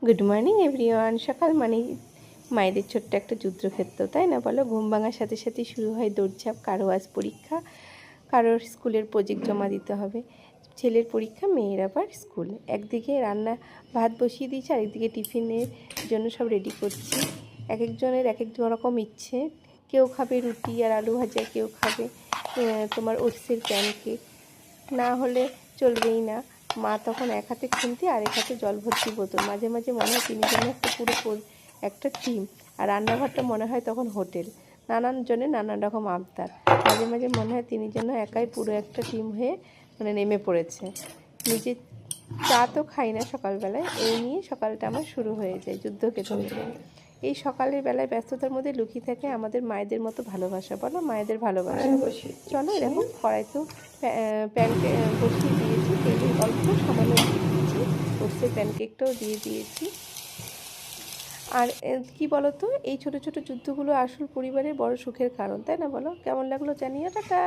Good morning everyone. সকাল মানেই মায়েদের ছোট্ট একটা যুদ্ধক্ষেত্র, তাই না বলো? ঘুম ভাঙার সাথে সাথে শুরু হয় দৌড়ঝাঁপ। কারো আজ পরীক্ষা, কারোর স্কুলের প্রজেক্ট জমা দিতে হবে। ছেলের পরীক্ষা, মেয়ের আবার স্কুল। একদিকে রান্না ভাত বসিয়ে দিয়েছি, আরেকদিকে টিফিনের জন্য সব রেডি করছি। এক একজনের এক এক রকম ইচ্ছে। কেউ খাবে রুটি আর আলু ভাজা, কেউ খাবে তোমার ওটসের প্যানকেক, না হলে চলবেই না। মা তখন এক হাতে খুন্তি আর এক হাতে জল ভর্তি বোতল। মাঝে মাঝে মনে হয় তিনি যেন একটা পুরো একটা টিম, আর রান্নাঘরটা মনে হয় তখন হোটেল। নানান জনের নানান রকম আবদার। মাঝে মাঝে মনে হয় তিনি যেন একাই পুরো একটা টিম হয়ে নেমে পড়েছে। নিজে চা তো খাই না সকালবেলায়, এই নিয়ে সকালটা আমার শুরু হয়ে যায় যুদ্ধক্ষেত্রে। এই সকালের বেলায় ব্যস্ততার মধ্যে লুকিয়ে থাকে আমাদের মায়েদের মতো ভালোবাসা। বলো, মায়েদের ভালোবাসা। চলো, এরকম কড়াই তো প্যানকে বসিয়ে দিয়েছি, তেলের অল্প সামান্য দিয়ে দিয়েছি, ওটসের প্যানকেকটাও দিয়ে দিয়েছি। আর কি বলো তো, এই ছোট ছোট যুদ্ধগুলো আসল পরিবারের বড় সুখের কারণ, তাই না বলো? কেমন লাগলো জানিও। টাটা।